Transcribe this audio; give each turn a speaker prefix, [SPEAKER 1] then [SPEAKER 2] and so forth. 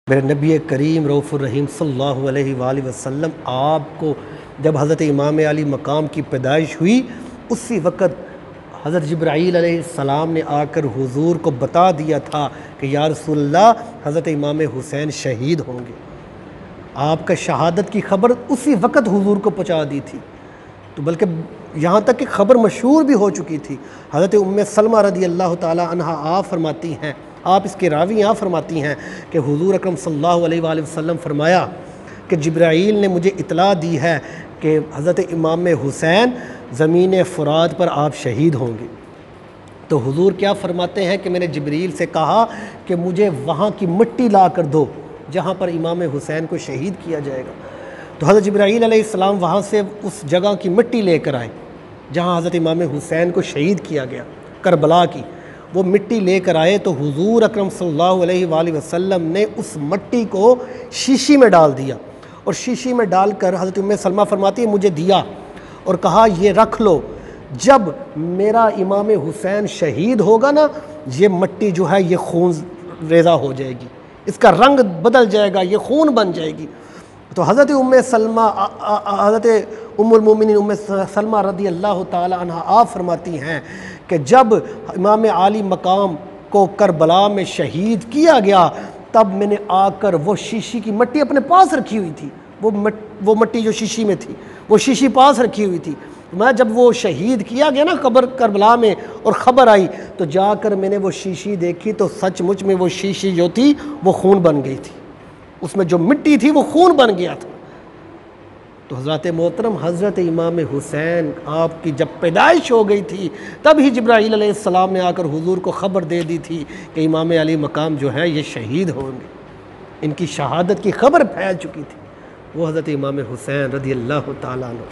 [SPEAKER 1] میرے نبی کریم رؤوف الرحیم صلی اللہ علیہ وآلہ وسلم آپ کو جب حضرت امام علی مقام کی پیدائش ہوئی اسی وقت حضرت جبرائیل علیہ السلام نے آ کر حضور کو بتا دیا تھا کہ یا رسول اللہ حضرت امام حسین شہید ہوں گے۔ آپ کا شہادت کی خبر اسی وقت حضور کو پہنچا دی تھی، تو بلکہ یہاں تک کہ خبر مشہور بھی ہو چکی تھی۔ حضرت سلمہ رضی اللہ تعالی عنہا آپ فرماتی ہیں، آپ اس کے راوی آپ فرماتی ہیں کہ حضور اکرم صلی اللہ علیہ وآلہ وسلم فرمایا کہ جبرائیل نے مجھے اطلاع دی ہے کہ حضرت امام حسین زمین فرات پر آپ شہید ہوں گے۔ تو حضور کیا فرماتے ہیں کہ میں نے جبرائیل سے کہا کہ مجھے وہاں کی مٹی لا کر دو جہاں پر امام حسین کو شہید کیا جائے گا۔ تو حضرت جبرائیل علیہ السلام وہاں سے اس جگہ کی مٹی لے کر آئے جہاں حضرت امام حسین کو شہید کیا گیا، کربلا کی۔ وہ مٹی لے کر آئے تو حضور اکرم صلی اللہ علیہ وآلہ وسلم نے اس مٹی کو شیشی میں ڈال دیا، اور شیشی میں ڈال کر حضرت سلمہ فرماتی ہے مجھے دیا اور کہا یہ رکھ لو، جب میرا امام حسین شہید ہوگا نا یہ مٹی جو ہے یہ خون ریزہ ہو جائے گی، اس کا رنگ بدل جائے گا، یہ خون بن جائے گی۔ تو حضرت حضرت ام المومنین سلمہ رضی اللہ تعالی عنہ آپ فرماتی ہیں کہ جب امام علی مقام کو کربلا میں شہید کیا گیا تب میں نے آ کر وہ شیشی کی مٹی اپنے پاس رکھی ہوئی تھی، وہ مٹی جو شیشی میں تھی وہ شیشی پاس رکھی ہوئی تھی۔ میں جب وہ شہید کیا گیا نا قبر کربلا میں اور خبر آئی تو جا کر میں نے وہ شیشی دیکھی تو سچ مچ میں وہ شیشی جو تھی وہ خون بن گئی تھی، اس میں جو مٹی تھی وہ خون بن گیا تھا۔ تو حضرت محترم حضرت امام حسین آپ کی جب پیدائش ہو گئی تھی تب ہی جبرائیل علیہ السلام نے آ کر حضور کو خبر دے دی تھی کہ امام علی مقام جو ہے یہ شہید ہوں گے، ان کی شہادت کی خبر پھیل چکی تھی۔ وہ حضرت امام حسین رضی اللہ تعالیٰ عنہ